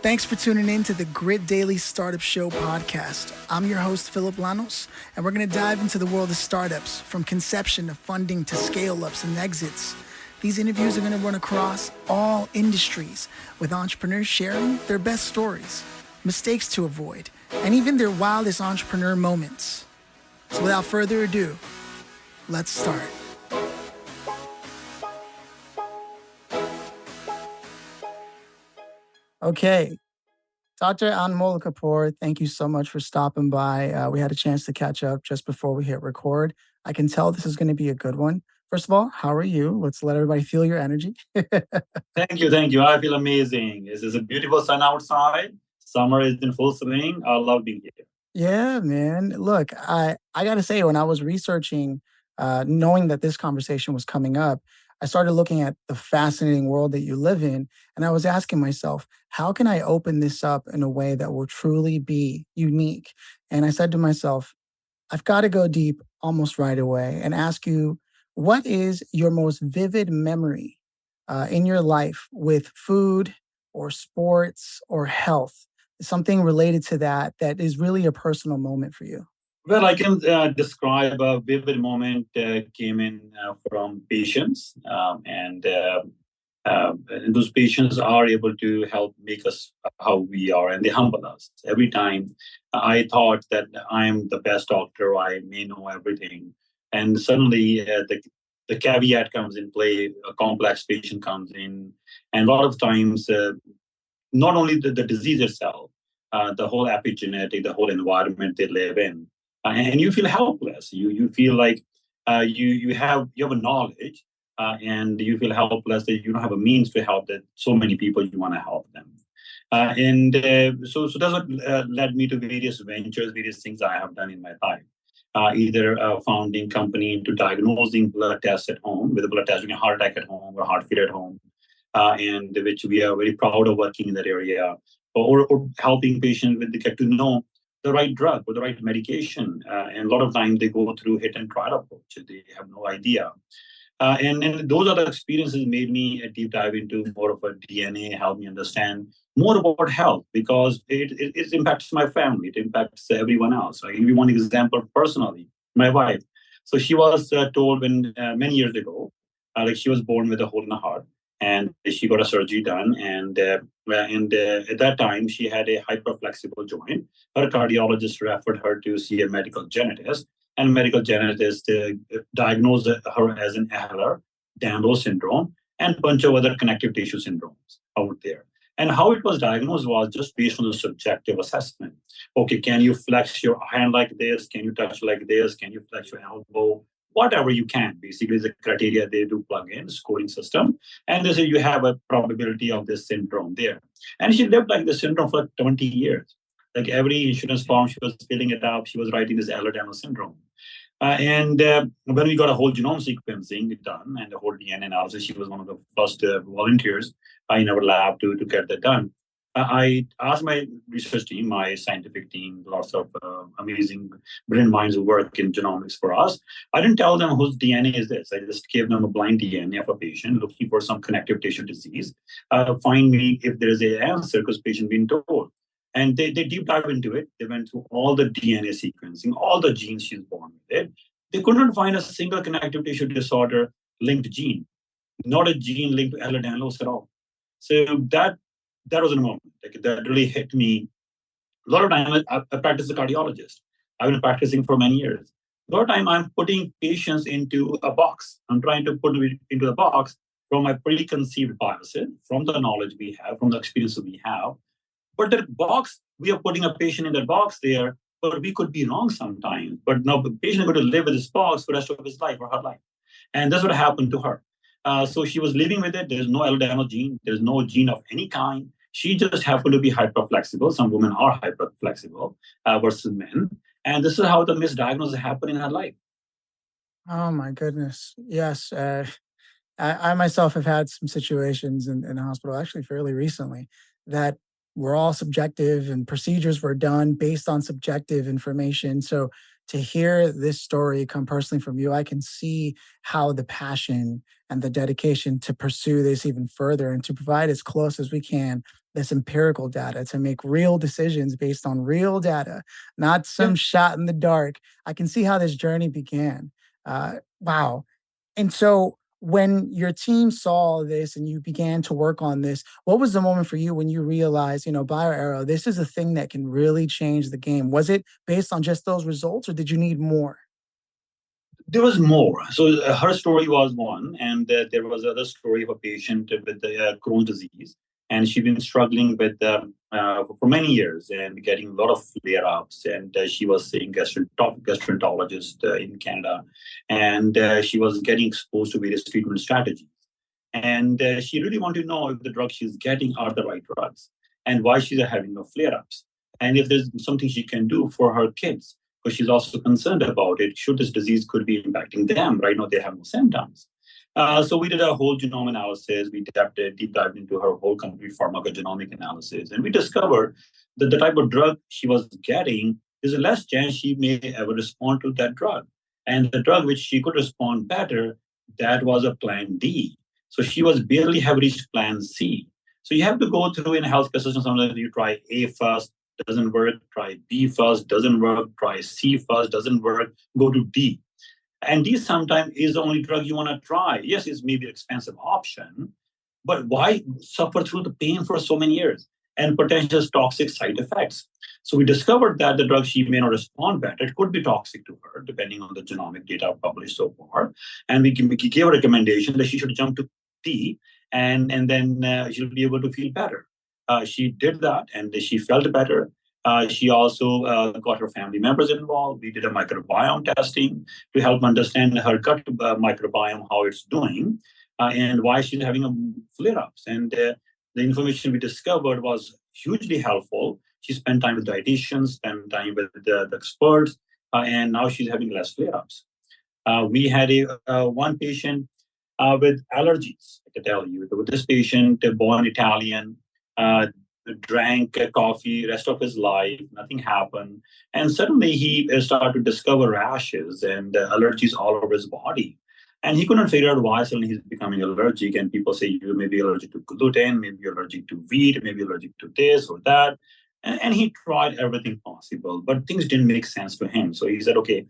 Thanks for tuning in to the Grit Daily Startup Show podcast. I'm your host, Phillip Lanos, and we're going to dive into the world of startups, from conception to funding to scale-ups and exits. These interviews are going to run across all industries, with entrepreneurs sharing their best stories, mistakes to avoid, and even their wildest entrepreneur moments. So without further ado, let's start. Okay, Dr. Anmol Kapoor, thank you so much for stopping by. We had a chance to catch up just before we hit record. I can tell this is going to be a good one. First of all, how are you? Let's let everybody feel your energy. Thank you. I feel amazing. This is a beautiful sun outside. Summer is in full swing. I love being here. Yeah, man. Look, I got to say, when I was researching, knowing that this conversation was coming up, I started looking at the fascinating world that you live in. And I was asking myself, how can I open this up in a way that will truly be unique? And I said to myself, I've got to go deep almost right away and ask you, what is your most vivid memory in your life with food or sports or health? Something related to that is really a personal moment for you. Well, I can describe a vivid moment came in from patients, and those patients are able to help make us how we are, and they humble us. Every time I thought that I'm the best doctor, I may know everything, and suddenly the caveat comes in play. A complex patient comes in, and a lot of times, not only the disease itself, the whole epigenetic, the whole environment they live in, and you feel helpless. You feel like you have a knowledge, and you feel helpless that you don't have a means to help that so many people you want to help them. So that's what led me to various ventures, various things I have done in my life. Either founding company into diagnosing blood tests at home, with a blood test, doing a heart attack at home or heart failure at home, and which we are very proud of working in that area, or helping patients with get to know the right drug or the right medication. And a lot of times they go through hit and trial approach; they have no idea. And those other experiences made me a deep dive into more of a DNA, help me understand more about health, because it impacts my family, it impacts everyone else. I give you one example personally. My wife, so she was told when many years ago, like she was born with a hole in the heart, and she got a surgery done, and at that time she had a hyperflexible joint. Her cardiologist referred her to see a medical genetist, and medical genetist diagnosed her as an Ehlers-Danlos syndrome and a bunch of other connective tissue syndromes out there. And how it was diagnosed was just based on the subjective assessment. Okay, can you flex your hand like this? Can you touch like this? Can you flex your elbow? Whatever you can, basically, the criteria they do plug in, scoring system. And they say you have a probability of this syndrome there. And she lived like this syndrome for 20 years. Like every insurance form, she was filling it up. She was writing this Ehlers-Danlos syndrome. And when we got a whole genome sequencing done and the whole DNA analysis, she was one of the first volunteers in our lab to get that done. I asked my research team, my scientific team, lots of amazing brilliant minds who work in genomics for us. I didn't tell them whose DNA is this. I just gave them a blind DNA of a patient looking for some connective tissue disease. Find me if there is an answer, because patient been told. And they deep dive into it. They went through all the DNA sequencing, all the genes she's born with it. They could not find a single connective tissue disorder linked gene, not a gene linked to Ehlers-Danlos at all. So that was a moment like, that really hit me. A lot of time I practice as a cardiologist. I've been practicing for many years. A lot of time I'm putting patients into a box. I'm trying to put it into the box from my preconceived biases, from the knowledge we have, from the experiences we have. But that box, we are putting a patient in that box there, but we could be wrong sometimes. But now the patient is going to live with this box for the rest of his life or her life. And that's what happened to her. So she was living with it. There's no Ehlers-Danlos gene. There's no gene of any kind. She just happened to be hyperflexible. Some women are hyperflexible versus men. And this is how the misdiagnosis happened in her life. Oh my goodness. Yes. I myself have had some situations in the hospital, actually fairly recently, that were all subjective and procedures were done based on subjective information. So to hear this story come personally from you, I can see how the passion and the dedication to pursue this even further and to provide as close as we can this empirical data to make real decisions based on real data, not Yeah. some shot in the dark. I can see how this journey began. Wow. And so when your team saw this and you began to work on this, what was the moment for you when you realized, BioAro, this is a thing that can really change the game? Was it based on just those results or did you need more? There was more. So her story was one, and there was another story of a patient with Crohn's disease, and she'd been struggling with for many years and getting a lot of flare-ups. And she was seeing gastroenterologist in Canada, and she was getting exposed to various treatment strategies. And she really wanted to know if the drugs she's getting are the right drugs and why she's having no flare-ups. And if there's something she can do for her kids, because she's also concerned about it, should this disease could be impacting them. Right now, they have no symptoms. So we did a whole genome analysis. We deep dived into her whole complete pharmacogenomic analysis. And we discovered that the type of drug she was getting, there's a less chance she may ever respond to that drug. And the drug which she could respond better, that was a plan D. So she was barely have reached plan C. So you have to go through in a healthcare system. Sometimes you try A first, doesn't work. Try B first, doesn't work. Try C first, doesn't work. Go to D. And D sometimes is the only drug you want to try. Yes, it's maybe an expensive option, but why suffer through the pain for so many years and potential toxic side effects? So we discovered that the drug she may not respond better. It could be toxic to her, depending on the genomic data published so far. And we gave a recommendation that she should jump to D, and then she'll be able to feel better. She did that, and she felt better. She also got her family members involved. We did a microbiome testing to help understand her gut microbiome, how it's doing, and why she's having a flare-ups. And the information we discovered was hugely helpful. She spent time with dietitians, spent time with the experts, and now she's having less flare-ups. We had one patient with allergies. I can tell you, with this patient, born Italian, drank coffee rest of his life, nothing happened, and suddenly he started to discover rashes and allergies all over his body. And he couldn't figure out why suddenly he's becoming allergic. And people say you may be allergic to gluten, maybe you're allergic to wheat, maybe you're allergic to this or that. And he tried everything possible, but things didn't make sense to him. So he said, okay,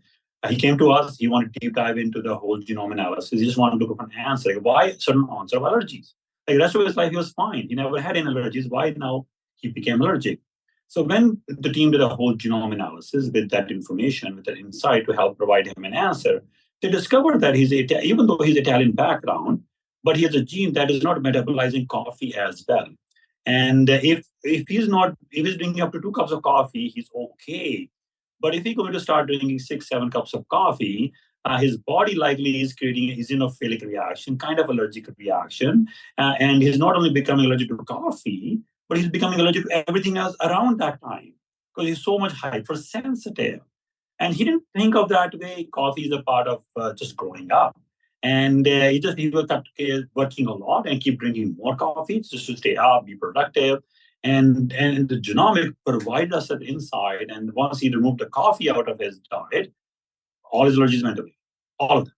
he came to us. He wanted to deep dive into the whole genome analysis. He just wanted to look for an answer. Like, why certain onset of allergies? Like the rest of his life, he was fine. He never had any allergies. Why now he became allergic? So when the team did a whole genome analysis with that information, with that insight to help provide him an answer, they discovered that even though he's Italian background, but he has a gene that is not metabolizing coffee as well. And if he's drinking up to 2 cups of coffee, he's okay. But if he's going to start drinking 6, 7 cups of coffee, his body likely is creating an eosinophilic reaction, kind of allergic reaction. And he's not only becoming allergic to coffee, but he's becoming allergic to everything else around that time because he's so much hypersensitive. And he didn't think of that way. Coffee is a part of just growing up. And he was working a lot and keep drinking more coffee just to stay up, be productive. And the genomic provided us that insight. And once he removed the coffee out of his diet, all his allergies went away. All of them.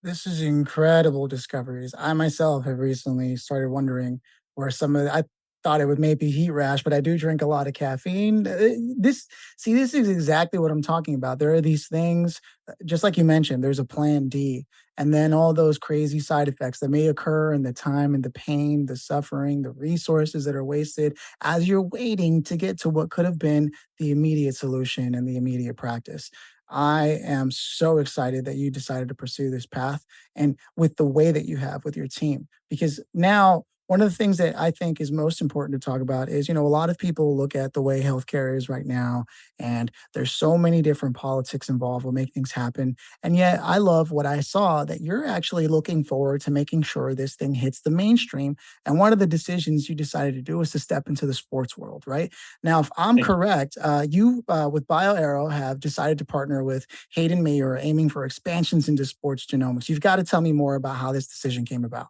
This is incredible discoveries. I myself have recently started wondering where I thought it would maybe heat rash, but I do drink a lot of caffeine. This is exactly what I'm talking about. There are these things, just like you mentioned, there's a plan D, and then all those crazy side effects that may occur in the time and the pain, the suffering, the resources that are wasted as you're waiting to get to what could have been the immediate solution and the immediate practice. I am so excited that you decided to pursue this path and with the way that you have with your team, because now one of the things that I think is most important to talk about is, a lot of people look at the way healthcare is right now, and there's so many different politics involved will make things happen. And yet I love what I saw that you're actually looking forward to making sure this thing hits the mainstream. And one of the decisions you decided to do was to step into the sports world, right? Now, if I'm correct, you with BioAro have decided to partner with Hayden Mayer, aiming for expansions into sports genomics. You've got to tell me more about how this decision came about.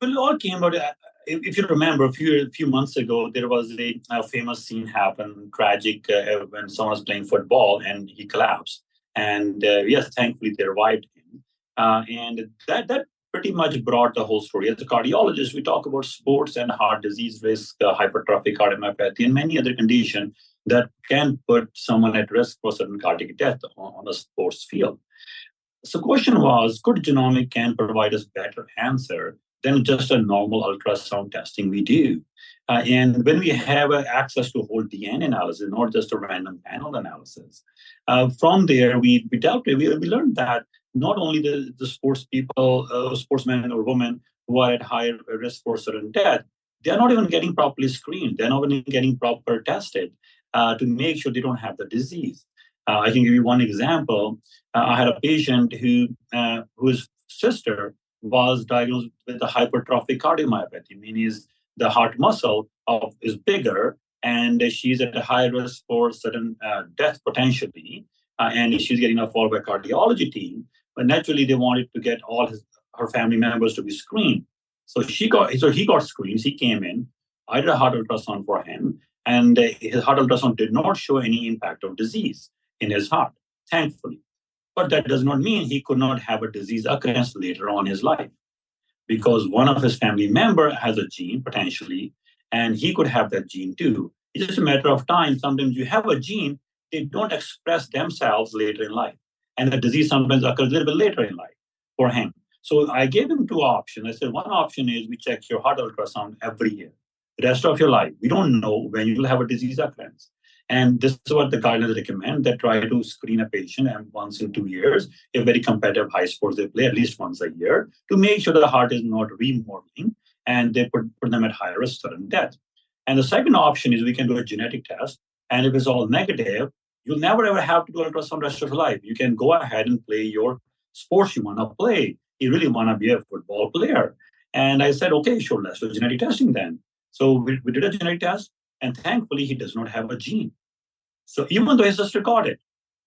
Well, it all came about. if you remember, a few months ago, there was a famous scene happen, tragic, when someone was playing football and he collapsed. And yes, thankfully they revived him. And that pretty much brought the whole story. As a cardiologist, we talk about sports and heart disease risk, hypertrophic cardiomyopathy, and many other conditions that can put someone at risk for sudden cardiac death on the sports field. So question was, could genomic can provide us better answer than just a normal ultrasound testing we do? And when we have access to whole DNA analysis, not just a random panel analysis, from there we learned that not only the sports people, sportsmen or women who are at higher risk for certain death, they're not even getting properly screened. They're not even getting proper tested to make sure they don't have the disease. I can give you one example. I had a patient whose sister was diagnosed with a hypertrophic cardiomyopathy, meaning the heart muscle is bigger and she's at a high risk for sudden death potentially, and she's getting a follow by cardiology team. But naturally, they wanted to get her family members to be screened. So he got screens. He came in. I did a heart ultrasound for him, and his heart ultrasound did not show any impact of disease in his heart, thankfully. But that does not mean he could not have a disease occurrence later on in his life, because one of his family member has a gene potentially, and he could have that gene too. It's just a matter of time. Sometimes you have a gene, they don't express themselves later in life. And the disease sometimes occurs a little bit later in life for him. So I gave him two options. I said, one option is we check your heart ultrasound every year. The rest of your life, we don't know when you will have a disease occurrence. And this is what the guidelines recommend, that try to screen a patient and once in 2 years, if very competitive high sports they play, at least once a year, to make sure that the heart is not remodeling and they put them at high risk for sudden death. And the second option is we can do a genetic test. And if it's all negative, you'll never ever have to do ultrasound rest of your life. You can go ahead and play your sports you want to play. You really want to be a football player. And I said, okay, sure, let's do genetic testing then. So we did a genetic test, and thankfully he does not have a gene. So even though his sister got it,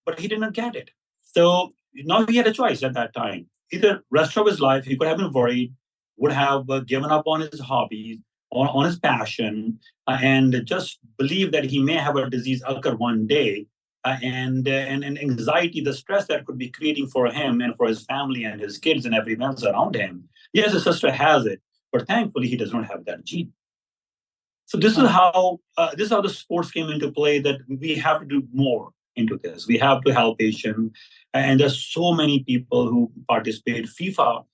but he didn't get it. So now he had a choice at that time. Either rest of his life he could have been worried, would have given up on his hobbies, on his passion, and just believe that he may have a disease occur one day, and anxiety, the stress that could be creating for him and for his family and his kids and everyone else around him. Yes, his sister has it, but thankfully he does not have that gene. So this is how the sports came into play. That we have to do more into this. We have to help patients, and there's so many people who participate. FIFA,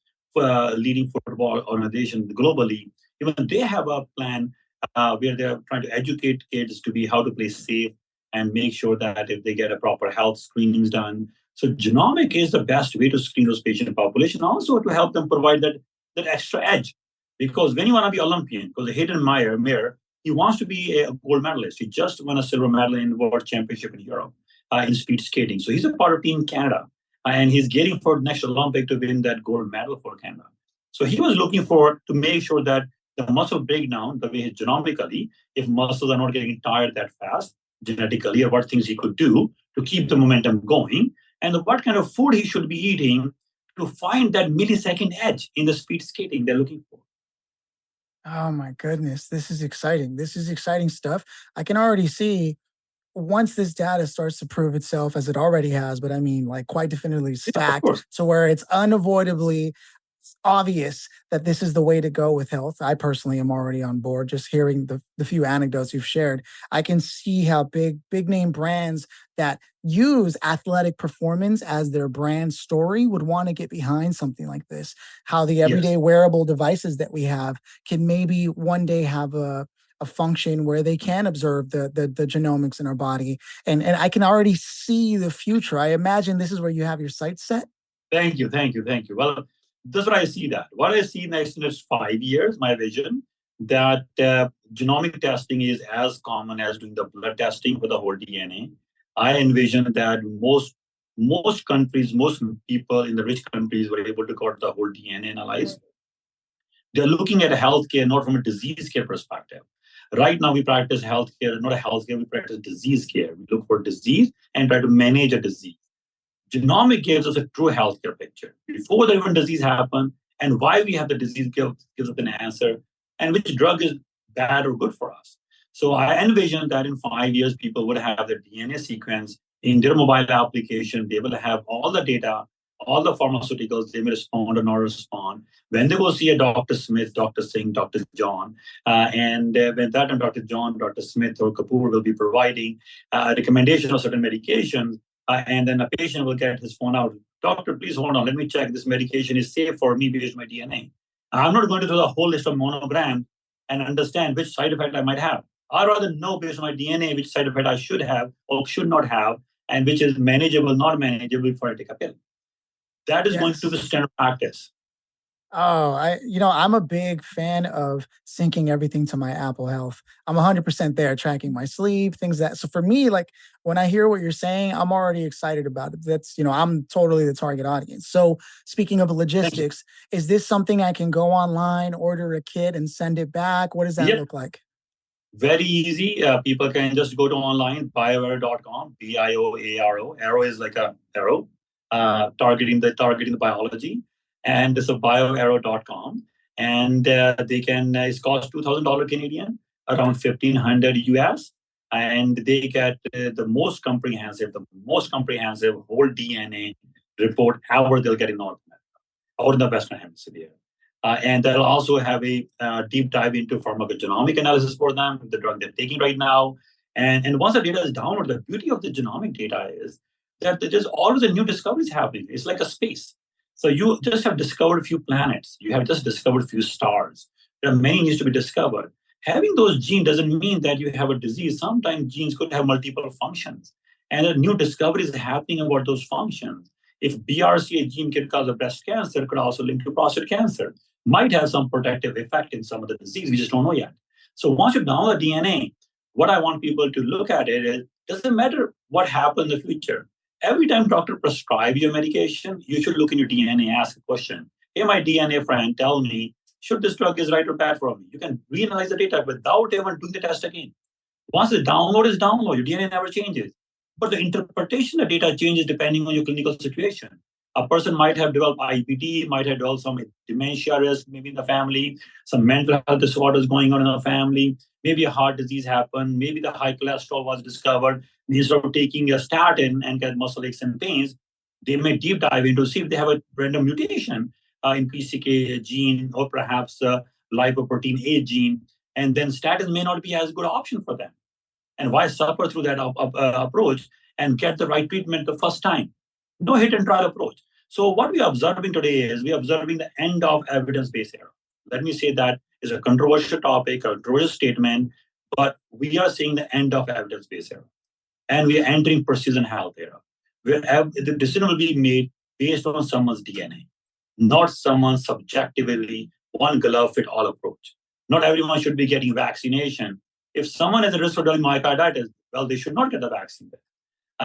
leading football organization globally, even they have a plan where they're trying to educate kids to be how to play safe and make sure that if they get a proper health screenings done. So genomic is the best way to screen those patient population, also to help them provide that extra edge. Because when you want to be Olympian, because Hayden Mayer, he wants to be a gold medalist. He just won a silver medal in the World Championship in Europe in speed skating. So he's a part of Team Canada, and he's getting for the next Olympic to win that gold medal for Canada. So he was looking for to make sure that the muscle breakdown, the way genomically, if muscles are not getting tired that fast, genetically, or what things he could do to keep the momentum going, and what kind of food he should be eating to find that millisecond edge in the speed skating they're looking for. Oh my goodness, this is exciting. This is exciting stuff. I can already see once this data starts to prove itself, as it already has, but I mean, like quite definitively Yeah, of stacked course. to where it's unavoidably obvious that this is the way to go with health. I personally am already on board. Just hearing the few anecdotes you've shared, I can see how big name brands that use athletic performance as their brand story would want to get behind something like this. How the everyday Yes. wearable devices that we have can maybe one day have a function where they can observe the genomics in our body. And I can already see the future. I imagine this is where you have your sights set. Thank you, thank you, thank you. Well, that's what I see that. What I see next 5 years, my vision, that genomic testing is as common as doing the blood testing for the whole DNA. I envision that most countries, most people in the rich countries were able to get the whole DNA analyzed. They're looking at healthcare not from a disease care perspective. Right now, we practice healthcare, not a healthcare, we practice disease care. We look for disease and try to manage a disease. Genomic gives us a true healthcare picture. Before the even disease happens and why we have the disease gives us an answer. and which drug is bad or good for us. So I envision that in 5 years, people would have their DNA sequence in their mobile application. They will have all the data, all the pharmaceuticals, they may respond or not respond. When they go see a Dr. Smith, Dr. Singh, Dr. John, and when that time Dr. John, Dr. Smith or Kapoor will be providing recommendation of certain medications, and then a patient will get his phone out. Doctor, please hold on. Let me check this medication is safe for me based on my DNA. I'm not going to do the whole list of monograms and understand which side effect I might have. I'd rather know based on my DNA which side effect I should have or should not have, and which is manageable, not manageable before I take a pill. That is going to be Yes. standard practice. Oh, I'm a big fan of syncing everything to my Apple Health. I'm 100% there, tracking my sleep, things that. So for me, like when I hear what you're saying, I'm already excited about it. I'm totally the target audience. So speaking of Thank you. logistics, is this something I can go online, order a kit, and send it back? What does that Yep. look like? Very easy. People can just go to online, bioaro.com, BIOARO. Arrow is like a arrow, targeting the biology. And so bioaro.com. And they can, it's cost $2,000 Canadian, around 1,500 US. And they get the most comprehensive whole DNA report ever they'll get in North America or in the Western Hemisphere. And they'll also have a deep dive into pharmacogenomic analysis for them, the drug they're taking right now. And once the data is downloaded, the beauty of the genomic data is that there's always a new discoveries happening. It's like a space. So you just have discovered a few planets. You have just discovered a few stars. There are many needs to be discovered. Having those genes doesn't mean that you have a disease. Sometimes genes could have multiple functions. And a new discoveries happening about those functions. If BRCA gene can cause a breast cancer, it could also link to prostate cancer. Might have some protective effect in some of the disease. We just don't know yet. So once you download DNA, what I want people to look at it is, doesn't matter what happens in the future. Every time doctor prescribes you a medication, you should look in your DNA, ask a question. Hey, my DNA friend, tell me, should this drug is right or bad for me? You can reanalyze the data without even doing the test again. Once the download is download, your DNA never changes. But the interpretation of data changes depending on your clinical situation. A person might have developed IBD, might have developed some dementia risk, maybe in the family, some mental health disorders going on in the family, maybe a heart disease happened, maybe the high cholesterol was discovered. Instead of taking a statin and get muscle aches and pains, they may deep dive into see if they have a random mutation in PCK gene or perhaps lipoprotein A gene, and then statin may not be as good option for them. And why suffer through that approach and get the right treatment the first time? No hit and trial approach. So what we are observing today is we are observing the end of evidence-based era. Let me say that is a controversial topic, a controversial statement, but we are seeing the end of evidence-based era. And we are entering precision health era, where the decision will be made based on someone's DNA, not someone's subjectively one glove fit all approach. Not everyone should be getting vaccination. If someone has a risk for developing myocarditis, well, they should not get the vaccine then.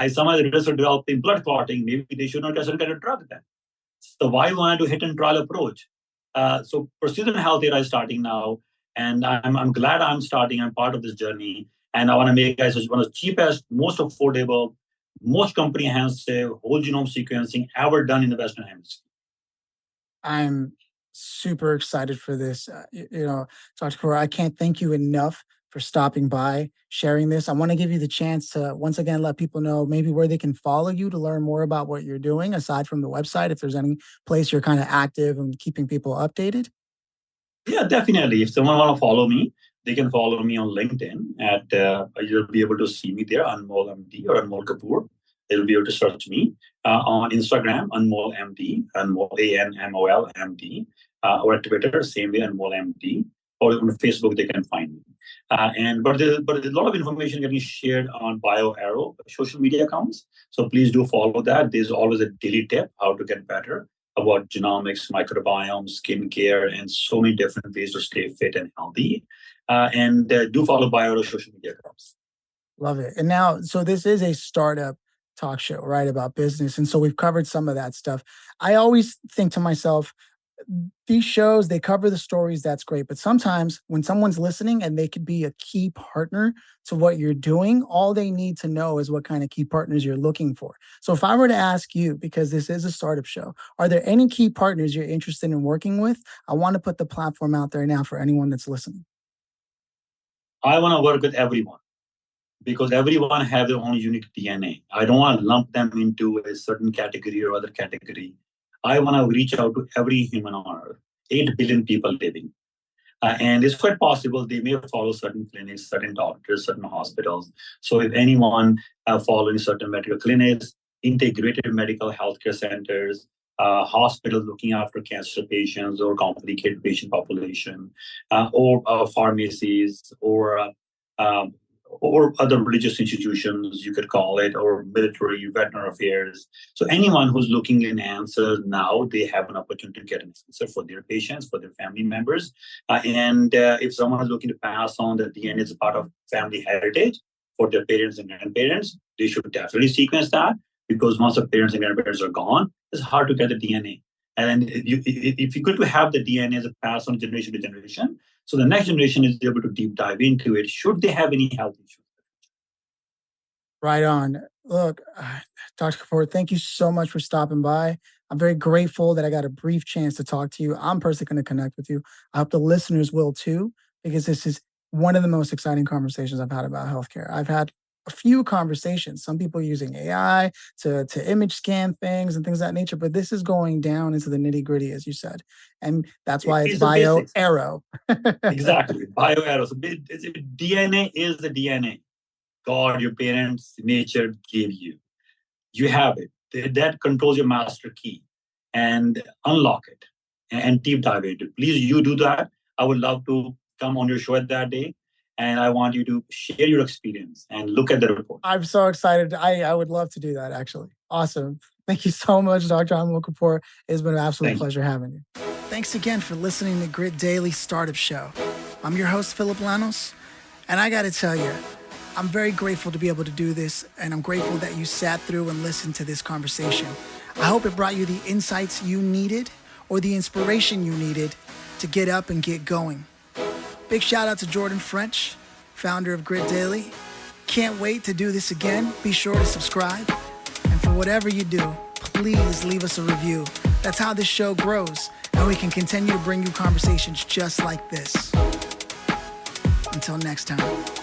If someone has a risk for developing blood clotting, maybe they should not get a drug then. So why want to hit and trial approach? So precision health era is starting now, and I'm glad I'm starting. I'm part of this journey, and I want to make guys one of the cheapest, most affordable, most comprehensive whole genome sequencing ever done in the Western Hemisphere. I'm super excited for this. Dr. Kapoor, I can't thank you enough for stopping by, sharing this. I want to give you the chance to once again let people know maybe where they can follow you to learn more about what you're doing, aside from the website, if there's any place you're kind of active and keeping people updated. Yeah, definitely. If someone want to follow me, they can follow me on LinkedIn. You'll be able to see me there, Anmol MD or Anmol Kapoor. They'll be able to search me on Instagram, Anmol MD, Anmol ANMOL MD, or at Twitter, same way, Anmol MD, or on Facebook they can find me. But there's a lot of information getting shared on BioAro social media accounts. So please do follow that. There's always a daily tip how to get better about genomics, microbiome, skincare, and so many different ways to stay fit and healthy. And do follow BioAro social media accounts. Love it. And now, so this is a startup talk show, right, about business. And so we've covered some of that stuff. I always think to myself, these shows, they cover the stories, that's great. But sometimes when someone's listening and they could be a key partner to what you're doing, all they need to know is what kind of key partners you're looking for. So if I were to ask you, because this is a startup show, are there any key partners you're interested in working with? I want to put the platform out there now for anyone that's listening. I want to work with everyone because everyone has their own unique DNA. I don't want to lump them into a certain category or other category. I want to reach out to every human on earth, 8 billion people living. And it's quite possible they may follow certain clinics, certain doctors, certain hospitals. So if anyone following certain medical clinics, integrated medical healthcare centers, hospitals looking after cancer patients or complicated patient population, or pharmacies, um, or other religious institutions, you could call it, or military, veteran affairs. So anyone who's looking in answers now, they have an opportunity to get an answer for their patients, for their family members. And if someone is looking to pass on the DNA as a part of family heritage for their parents and grandparents, they should definitely sequence that because once the parents and grandparents are gone, it's hard to get the DNA. And if you're going to have the DNA as a pass on generation to generation, so the next generation is able to deep dive into it. Should they have any health issues? Right on. Look, Dr. Kapoor, thank you so much for stopping by. I'm very grateful that I got a brief chance to talk to you. I'm personally going to connect with you. I hope the listeners will too, because this is one of the most exciting conversations I've had about healthcare. I've had a few conversations, some people using AI to image scan things and things of that nature, but this is going down into the nitty gritty, as you said. And that's why it's It's the basics. BioAro. Exactly. BioAro. So DNA is the DNA. God, your parents, nature gave you. You have it. That controls your master key and unlock it and deep dive into it. Please, you do that. I would love to come on your show at that day. And I want you to share your experience and look at the report. I'm so excited. I would love to do that, actually. Awesome. Thank you so much, Dr. Anmol Kapoor. It's been an absolute pleasure having you. Thanks again for listening to Grit Daily Startup Show. I'm your host, Phillip Lanos, and I got to tell you, I'm very grateful to be able to do this, and I'm grateful that you sat through and listened to this conversation. I hope it brought you the insights you needed or the inspiration you needed to get up and get going. Big shout out to Jordan French, founder of Grit Daily. Can't wait to do this again. Be sure to subscribe. And for whatever you do, please leave us a review. That's how this show grows, and we can continue to bring you conversations just like this. Until next time.